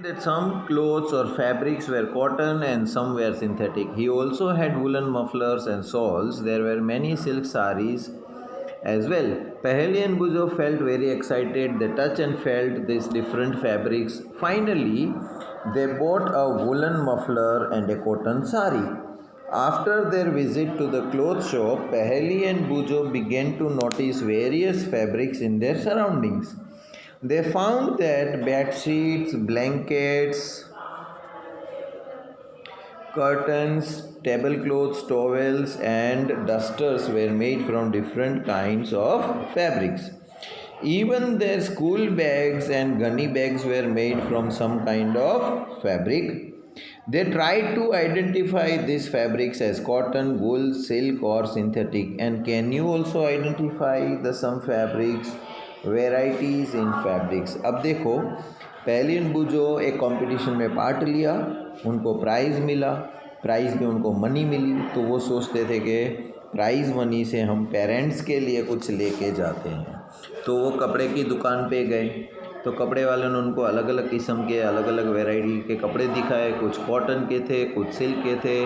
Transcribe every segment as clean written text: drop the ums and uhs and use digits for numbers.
That some clothes or fabrics were cotton and some were synthetic. He also had woolen mufflers and shawls. There were many silk saris as well. Paheli and Buzo felt very excited. They touched and felt these different fabrics. Finally, they bought a woolen muffler and a cotton sari. After their visit to the clothes shop, Paheli and Bujo began to notice various fabrics in their surroundings. They found that bed sheets, blankets, curtains, tablecloths, towels, and dusters were made from different kinds of fabrics. Even their school bags and gunny bags were made from some kind of fabric. They tried to identify these fabrics as cotton, wool, silk, or synthetic. And can you also identify the some fabrics, varieties in fabrics? अब देखो, पहली बुजो एक competition में part लिया, उनको price मिला, price में उनको मनी मिली, तो वो सोचते थे कि प्राइज़ मनी से हम पेरेंट्स के लिए कुछ लेके जाते हैं। तो वो कपड़े की दुकान पे गए, तो कपड़े वाले ने उनको अलग अलग किस्म के अलग अलग वैरायटी के कपड़े दिखाए। कुछ कॉटन के थे, कुछ सिल्क के थे,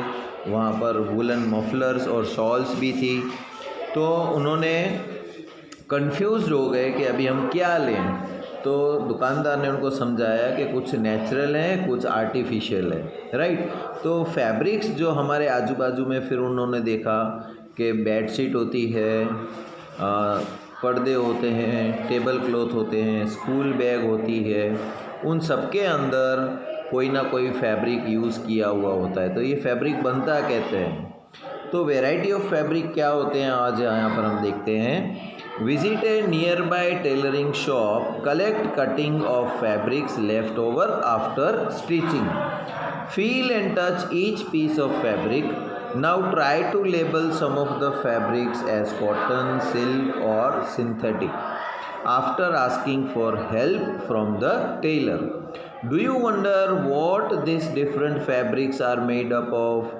वहाँ पर वुलन मफलर्स और शॉल्स भी थी। तो उन्होंने कंफ्यूज हो गए कि अभी हम क्या लें। तो दुकानदार ने उनको समझाया कि कुछ नेचुरल है, कुछ आर्टिफिशियल है, राइट। तो फैब्रिक्स जो हमारे आजू बाजू में, फिर उन्होंने देखा कि बेडशीट होती है, पर्दे होते हैं, टेबल क्लॉथ होते हैं, स्कूल बैग होती है, उन सब के अंदर कोई ना कोई फैब्रिक यूज़ किया हुआ होता है। तो ये फैब्रिक बनता कहते हैं। तो वैरायटी ऑफ फैब्रिक क्या होते हैं आज यहाँ पर हम देखते हैं। Visit a nearby tailoring shop, collect cutting of fabrics left over after stitching, feel and touch each piece of fabric. Now try to label some of the fabrics as cotton, silk or synthetic after asking for help from the tailor. Do you wonder what these different fabrics are made up of?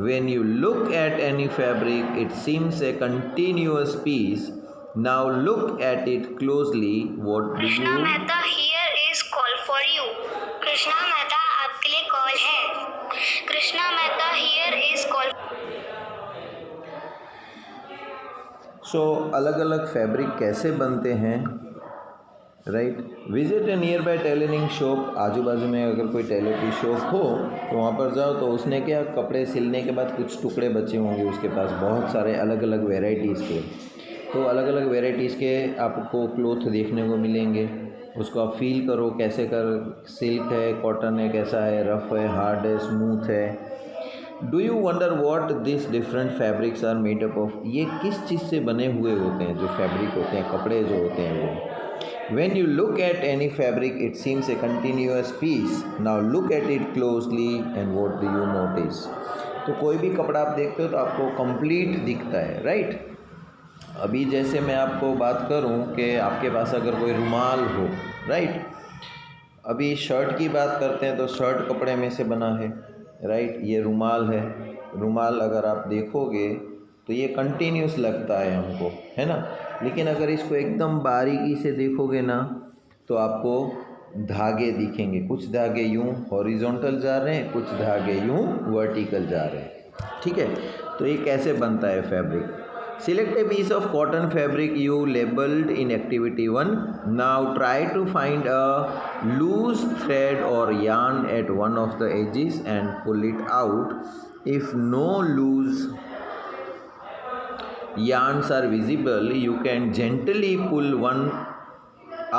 When you look at any fabric, it seems a continuous piece. Now look at it closely. What do Krishna you? Mehta here is call for you. Krishna Mehta आपके लिए call है. Krishna Mehta here is call. सो अलग अलग fabric कैसे बनते हैं, right. Visit a nearby tailoring shop, आजू बाजू में अगर कोई टेलर की शॉप हो तो वहाँ पर जाओ। तो उसने क्या, कपड़े सिलने के बाद कुछ टुकड़े बचे होंगे उसके पास, बहुत सारे अलग अलग वेराइटीज़ के। तो अलग अलग वेराइटीज़ के आपको क्लोथ देखने को मिलेंगे। उसको आप फील करो कैसे कर, सिल्क है, कॉटन है, कैसा है, रफ़ है, हार्ड है, स्मूथ है। Do you wonder what this different fabrics are made up of, ये किस चीज़ से बने हुए होते हैं जो फैब्रिक होते हैं, कपड़े जो होते हैं वो। When you look at any fabric it seems a continuous piece, now look at it closely and what do you notice. तो कोई भी कपड़ा आप देखते हो तो आपको कंप्लीट दिखता है, राइट। अभी जैसे मैं आपको बात करूं कि आपके पास अगर कोई रुमाल हो, राइट। अभी शर्ट की बात करते हैं तो शर्ट कपड़े में से बना है, राइट। ये रुमाल है, रुमाल अगर आप देखोगे तो ये कंटिन्यूस लगता है हमको, है ना। लेकिन अगर इसको एकदम बारीकी से देखोगे ना तो आपको धागे दिखेंगे। कुछ धागे यूँ हॉरिजॉन्टल जा रहे हैं, कुछ धागे यूँ वर्टिकल जा रहे हैं, ठीक है। तो ये कैसे बनता है fabric. Select a piece of cotton fabric you labeled in activity 1. Now try to find a loose thread or yarn at one of the edges and pull it out. If no loose yarns are visible, you can gently pull one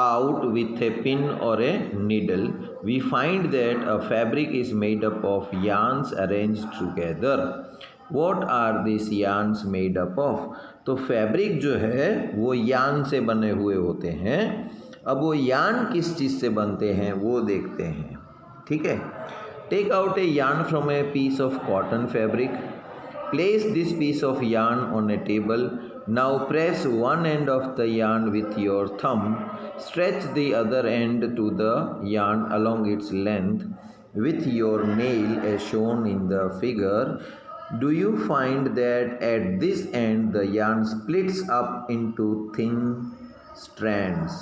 out with a pin or a needle. We find that a fabric is made up of yarns arranged together. What are these yarns made up of? तो fabric जो है वो यान से बने हुए होते हैं। अब वो यान किस चीज़ से बनते हैं वो देखते हैं, ठीक है। Take out a yarn from a piece of cotton fabric. Place this piece of yarn on a table. Now press one end of the yarn with your thumb. Stretch the other end to the yarn along its length with your nail as shown in the figure. Do you find that at this end the yarn splits up into thin strands?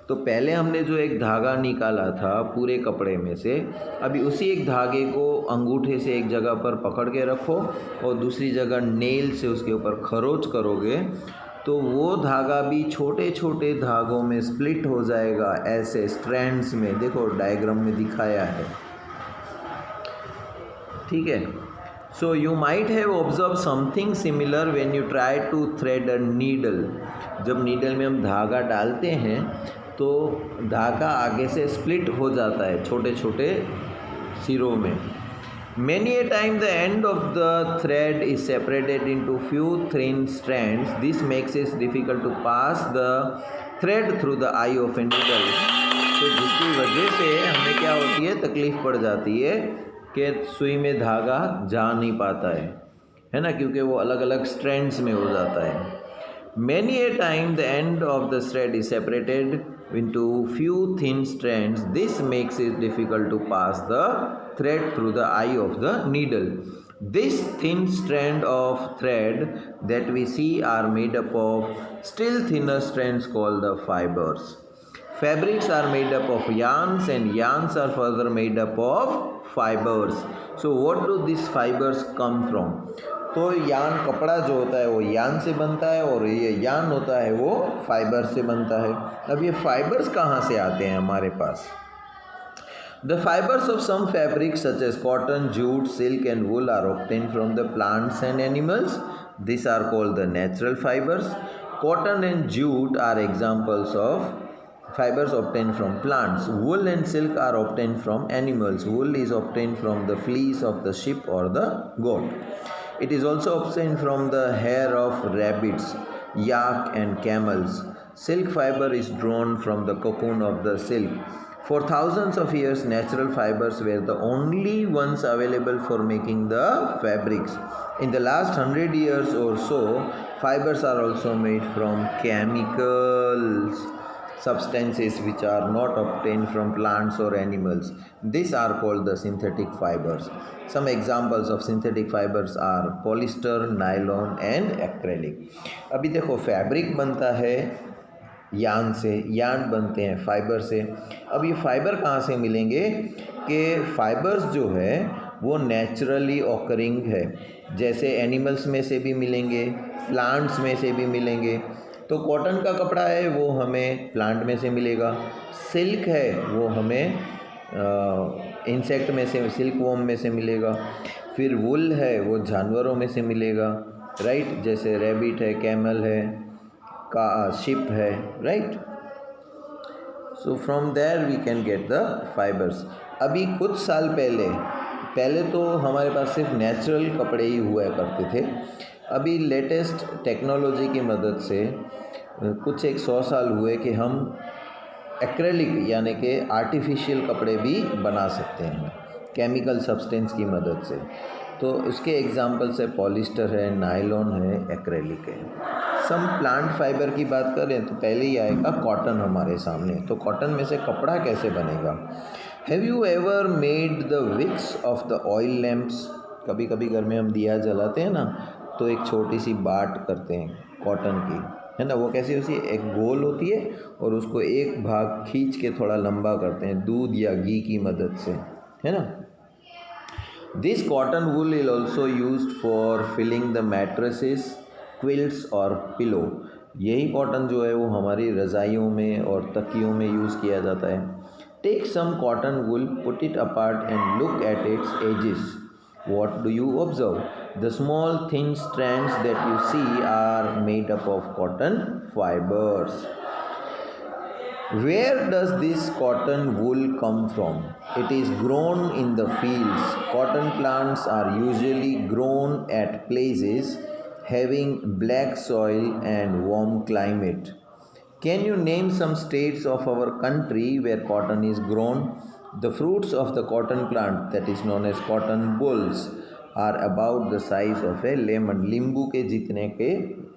तो पहले हमने जो एक धागा निकाला था पूरे कपड़े में से, अभी उसी एक धागे को अंगूठे से एक जगह पर पकड़ के रखो और दूसरी जगह नेल से उसके ऊपर खरोच करोगे तो वो धागा भी छोटे छोटे धागों में स्प्लिट हो जाएगा, ऐसे स्ट्रैंड्स में। देखो डायग्राम में दिखाया है, ठीक है। So you might have observe something similar when you try to thread a needle. जब नीडल में हम धागा डालते हैं तो धागा आगे से स्प्लिट हो जाता है छोटे छोटे सिरों में। Many a time the end of the thread is separated into few thin strands. This makes it difficult to pass the thread through the eye of a needle. तो जिसकी वजह से हमें क्या होती है, तकलीफ़ पड़ जाती है कि सुई में धागा जा नहीं पाता है ना, क्योंकि वो अलग अलग स्ट्रैंड्स में हो जाता है। Many a time the end of the thread is separated into few thin strands. This makes it difficult to pass the thread through the eye of the needle. This thin strand of thread that we see are made up of still thinner strands called the fibers. Fabrics are made up of yarns and yarns are further made up of fibers. So what do these fibers come from? तो यान कपड़ा जो होता है वो यान से बनता है और ये यान होता है वो फाइबर से बनता है। अब ये फाइबर्स कहाँ से आते हैं हमारे पास? The fibers of some fabrics such as cotton, jute, silk and wool are obtained from the plants and animals. These are called the natural fibers. Cotton and jute are examples of fibers obtained from plants. Wool and silk are obtained from animals. Wool is obtained from the fleece of the sheep or the goat. It is also obtained from the hair of rabbits, yak and camels. Silk fiber is drawn from the cocoon of the silk. For thousands of years, natural fibers were the only ones available for making the fabrics. In the last 100 years or so, fibers are also made from chemicals, substances which are not obtained from plants or animals. These are called the synthetic fibers. Some examples of synthetic fibers are polyester, nylon and acrylic. अभी देखो fabric बनता है यान से, यान बनते हैं fibre से। अब ये फाइबर कहाँ से मिलेंगे कि फाइबर्स जो है वो नेचुरली ऑकरिंग है, जैसे एनिमल्स में से भी मिलेंगे, प्लांट्स में से भी मिलेंगे। तो कॉटन का कपड़ा है वो हमें प्लांट में से मिलेगा, सिल्क है वो हमें इंसेक्ट में से, सिल्क वॉर्म में से मिलेगा, फिर वुल है वो जानवरों में से मिलेगा, राइट, जैसे रैबिट है, कैमल है, का शिप है, right. So from there we can get the fibres. अभी कुछ साल पहले तो हमारे पास सिर्फ नेचुरल कपड़े ही हुआ करते थे। अभी लेटेस्ट टेक्नोलॉजी की मदद से कुछ 100 साल हुए कि हम एक्रेलिक यानी कि आर्टिफिशियल कपड़े भी बना सकते हैं केमिकल सब्सटेंस की मदद से। तो उसके एग्जांपल्स है पॉलिस्टर है, नायलॉन है, एक्रेलिक है। सम प्लांट फाइबर की बात करें तो पहले ही आएगा कॉटन हमारे सामने। तो कॉटन में से कपड़ा कैसे बनेगा? Have you ever made the wicks of the oil lamps? कभी कभी घर में हम दिया जलाते हैं ना, तो एक छोटी सी बाट करते हैं कॉटन की, है ना। वो कैसी होती है, एक गोल होती है और उसको एक भाग खींच के थोड़ा लंबा करते हैं दूध या घी की मदद से, है ना। This cotton wool is also used for filling the mattresses, quilts और पिलो। यही कॉटन जो है वो हमारी रज़ाइयों में और तकियों में यूज़ किया जाता है। Take some cotton wool, put it apart and look at its edges. What do you observe? The small thin strands that you see are made up of cotton fibers. Where does this cotton wool come from? It is grown in the fields. Cotton plants are usually grown at places having black soil and warm climate. Can you name some states of our country where cotton is grown? The fruits of the cotton plant, that is known as cotton bolls, are about the size of a lemon. नींबू के जितने के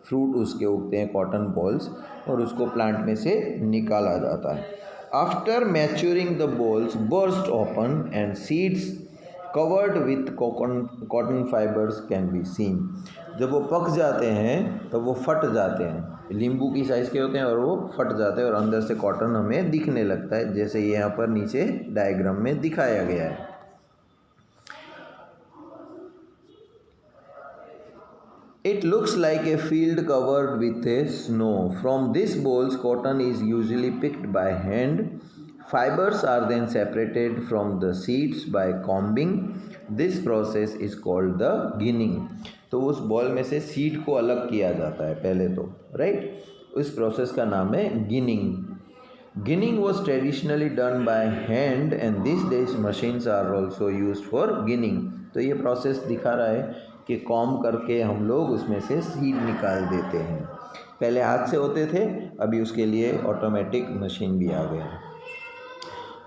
fruit उसके उगते हैं cotton balls, और उसको plant में से निकाला जाता है। After maturing the balls burst open and seeds covered with cotton fibres can be seen. जब वो पक जाते हैं तो वो फट जाते हैं, नींबू की साइज़ के होते हैं और वो फट जाते हैं और अंदर से कॉटन हमें दिखने लगता है, जैसे ये यहाँ पर नीचे डायग्राम में दिखाया गया है। It looks like a field covered with a snow. From these balls, cotton is usually picked by hand. Fibers are then separated from the seeds by combing. This process is called the ginning. तो उस ball में से seed को अलग किया जाता है पहले तो, राइट? उस प्रोसेस का नाम है ginning. Ginning was traditionally done by hand and these days machines are also used for ginning. तो ये प्रोसेस दिखा रहा है कि कॉम करके हम लोग उसमें से सीड निकाल देते हैं. पहले हाथ से होते थे, अभी उसके लिए ऑटोमेटिक मशीन भी आ गया है.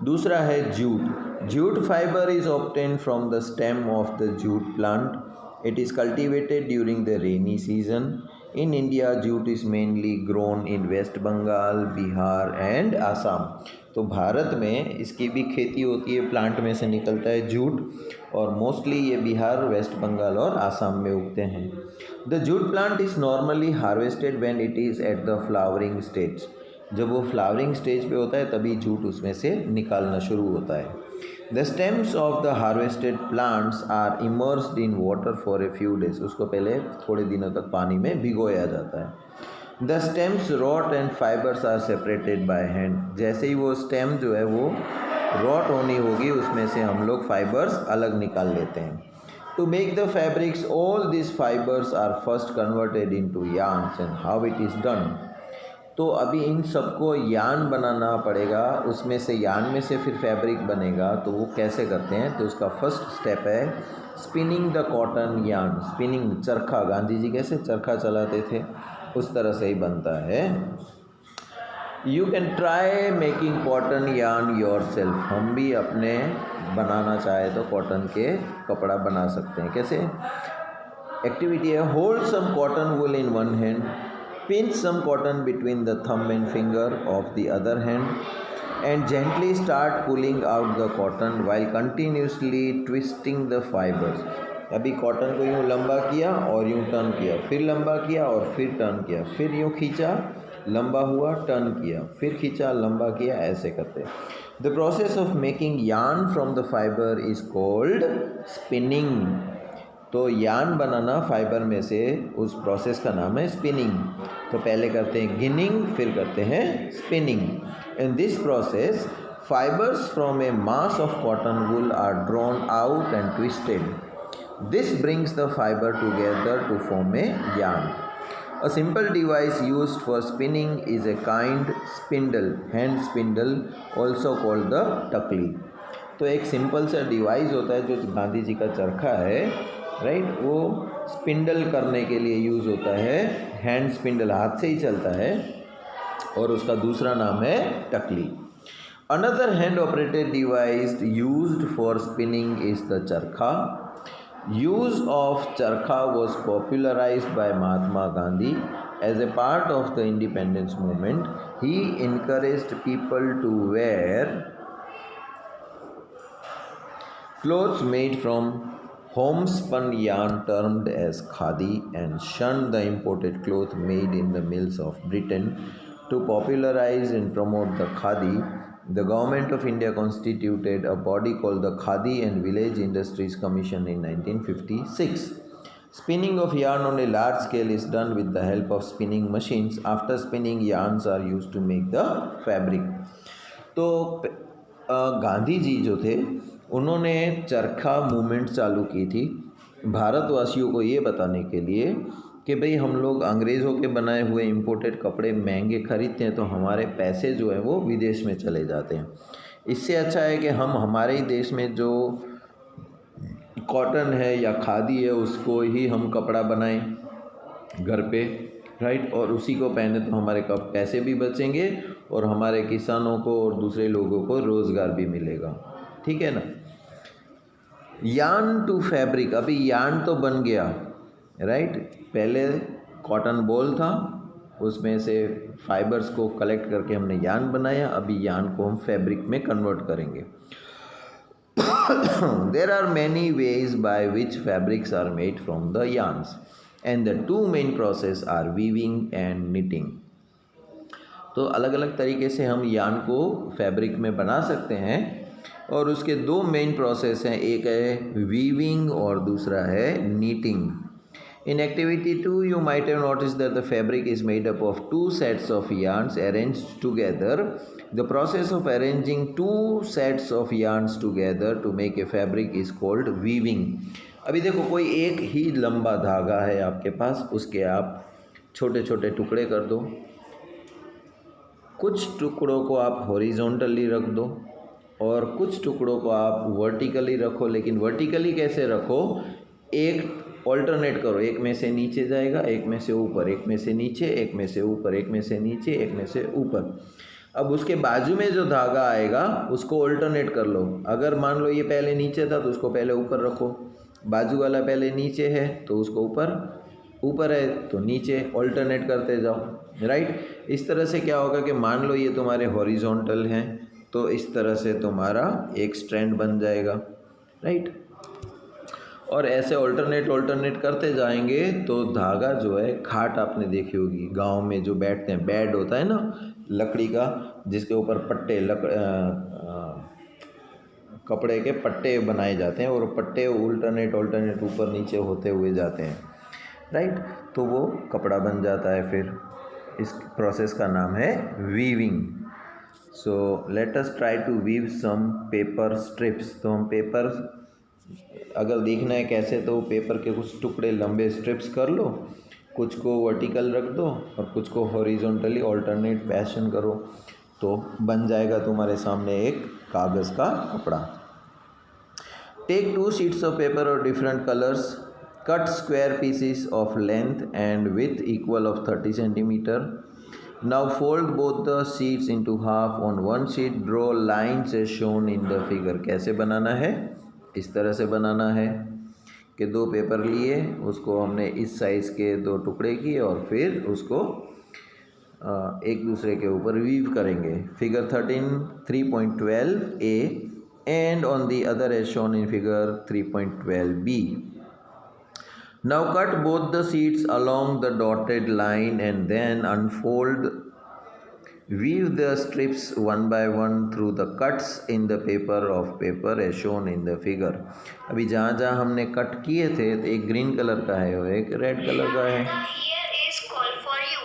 दूसरा है jute. Jute fibre is obtained from the stem of the jute plant. It is cultivated during the rainy season. In India, jute is mainly grown in West Bengal, Bihar and Assam. तो भारत में इसकी भी खेती होती है, plant में से निकलता है जूट, और मोस्टली ये बिहार, वेस्ट बंगाल और आसाम में उगते हैं. The jute plant is normally harvested when it is at the flowering stage. जब वो फ्लावरिंग स्टेज पे होता है तभी जूट उसमें से निकालना शुरू होता है. The stems of the harvested plants are immersed in water for a few days. उसको पहले थोड़े दिनों तक पानी में भिगोया जाता है. The stems rot and fibers are separated by hand. जैसे ही वो स्टेम जो है वो रॉट होनी होगी, उसमें से हम लोग फाइबर्स अलग निकाल लेते हैं. To make the fabrics, all these fibers are first converted into yarns. And how it is done? तो अभी इन सबको यान बनाना पड़ेगा, उसमें से यान में से फिर फैब्रिक बनेगा. तो वो कैसे करते हैं? तो उसका फर्स्ट स्टेप है spinning the cotton yarn. Spinning, चरखा, गांधी जी कैसे चरखा चलाते थे उस तरह से ही बनता है. You can try making cotton yarn your self. हम भी अपने बनाना चाहे तो कॉटन के कपड़ा बना सकते हैं. कैसे? एक्टिविटी है, hold some cotton wool in one hand, pinch some cotton between the thumb and finger of the other hand and gently start pulling out the cotton while continuously twisting the fibers. अभी cotton को यूँ लंबा किया और यूँ turn किया, फिर लंबा किया और फिर टर्न किया, फिर यूँ खींचा, लंबा हुआ, टर्न किया, फिर खींचा, लंबा किया, ऐसे करते. The process of making yarn from the fiber is called spinning. तो यान बनाना फाइबर में से, उस प्रोसेस का नाम है स्पिनिंग. तो पहले करते हैं गिनिंग, फिर करते हैं spinning. In this process fibres from a mass of cotton wool are drawn out and twisted. This brings the fibre together to form a yarn. A simple device used for spinning is a kind spindle, hand spindle, also called the takli. तो एक simple सा device होता है जो गांधी जी का चरखा है, right, वो स्पिंडल करने के लिए यूज़ होता है. हैंड स्पिंडल, हाथ से ही चलता है, और उसका दूसरा नाम है टकली. Another hand operated device used for spinning is the charkha. Use of charkha was popularised by Mahatma Gandhi. As a part of the independence movement, he encouraged people to wear clothes made from homespun yarn termed as khadi and shunned the imported cloth made in the mills of Britain. To popularize and promote the khadi, the Government of India constituted a body called the Khadi and Village Industries Commission in 1956. Spinning of yarn on a large scale is done with the help of spinning machines. After spinning, yarns are used to make the fabric. तो गांधी जी जो थे उन्होंने चरखा movement चालू की थी भारतवासियों को ये बताने के लिए कि भाई हम लोग अंग्रेज़ों के बनाए हुए इंपोर्टेड कपड़े महंगे खरीदते हैं तो हमारे पैसे जो है वो विदेश में चले जाते हैं. इससे अच्छा है कि हम हमारे ही देश में जो कॉटन है या खादी है उसको ही हम कपड़ा बनाएं घर पे, राइट, और उसी को पहने तो हमारे पैसे भी बचेंगे और हमारे किसानों को और दूसरे लोगों को रोज़गार भी मिलेगा. ठीक है ना. यान टू फैब्रिक. अभी यान तो बन गया, राइट. पहले कॉटन बॉल था, उसमें से फाइबर्स को कलेक्ट करके हमने यान बनाया. अभी यान को हम फैब्रिक में कन्वर्ट करेंगे. There are many ways by which fabrics are made from the yarns. and the two main process are weaving and knitting. तो अलग अलग तरीके से हम यार्न को फैब्रिक में बना सकते हैं और उसके दो मेन प्रोसेस हैं, एक है वीविंग और दूसरा है knitting. In activity 2, you might have noticed that the fabric is made up of two sets of yarns arranged together. The process of arranging two sets of yarns together to make a fabric is called weaving. अभी देखो कोई एक ही लंबा धागा है आपके पास, उसके आप छोटे छोटे टुकड़े कर दो. कुछ टुकड़ों को आप हॉरिजॉन्टली रख दो और कुछ टुकड़ों को आप वर्टिकली रखो. लेकिन वर्टिकली कैसे रखो, एक ऑल्टरनेट करो, एक में से नीचे जाएगा, एक में से ऊपर, एक में से नीचे, एक में से ऊपर, एक में से नीचे, एक में से ऊपर. अब उसके बाजू में जो धागा आएगा उसको ऑल्टरनेट कर लो. अगर मान लो ये पहले नीचे था तो उसको पहले ऊपर रखो, बाजू वाला पहले नीचे है तो उसको ऊपर, ऊपर है तो नीचे, ऑल्टरनेट करते जाओ. राइट. इस तरह से क्या होगा कि मान लो ये तुम्हारे हॉरिजॉन्टल हैं तो इस तरह से तुम्हारा एक स्ट्रैंड बन जाएगा. राइट. और ऐसे ऑल्टरनेट करते जाएंगे तो धागा जो है, खाट आपने देखी होगी गांव में जो बैठते हैं, बेड होता है ना लकड़ी का, जिसके ऊपर पट्टे कपड़े के पट्टे बनाए जाते हैं और पट्टे ऑल्टरनेट ऊपर नीचे होते हुए जाते हैं. राइट. तो वो कपड़ा बन जाता है. फिर इस प्रोसेस का नाम है weaving. So let us try to weave some paper strips. तो हम पेपर अगर देखना है कैसे, तो पेपर के कुछ टुकड़े लंबे स्ट्रिप्स कर लो, कुछ को वर्टिकल रख दो और कुछ को हॉरिजॉन्टली ऑल्टरनेट फैशन करो, तो बन जाएगा तुम्हारे सामने एक कागज़ का कपड़ा. Take 2 sheets of paper of different colors, cut square pieces of length and width equal of 30 centimeter. Now fold both the sheets into half. On one sheet draw lines as shown in the figure. कैसे बनाना है, इस तरह से बनाना है कि दो paper लिए, उसको हमने इस साइज़ के दो टुकड़े किए और फिर उसको एक दूसरे के ऊपर वीव करेंगे. Figure 3.12a and on the other as shown in figure 3.12b. Now cut both the sheets along the dotted line and then unfold. Weave the strips one by one through the cuts in the paper as shown in the figure. अभी जहाँ जहाँ हमने cut किए थे तो एक green colour का है और एक रेड कलर का है. Here is call for you.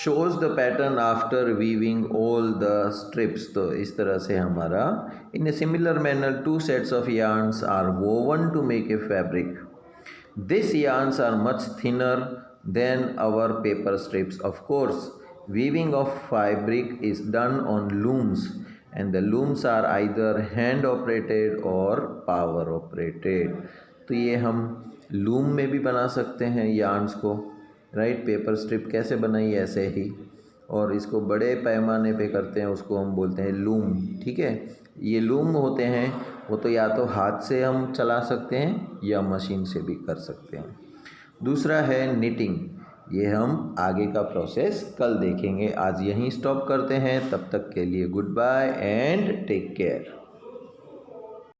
Shows the pattern after weaving all the strips. तो इस तरह से हमारा in a similar manner two sets of yarns are woven to make a fabric. These yarns are much thinner than our paper strips. Of course, weaving of fabric is done on looms and the looms are either hand operated or power operated. तो ये हम loom में भी बना सकते हैं yarns को. Right. Paper strip कैसे बनाई, ऐसे ही, और इसको बड़े पैमाने पे करते हैं, उसको हम बोलते हैं लूम. ठीक है. ये लूम होते हैं वो तो या तो हाथ से हम चला सकते हैं या मशीन से भी कर सकते हैं. दूसरा है निटिंग. ये हम आगे का प्रोसेस कल देखेंगे. आज यहीं स्टॉप करते हैं. तब तक के लिए goodbye and take care.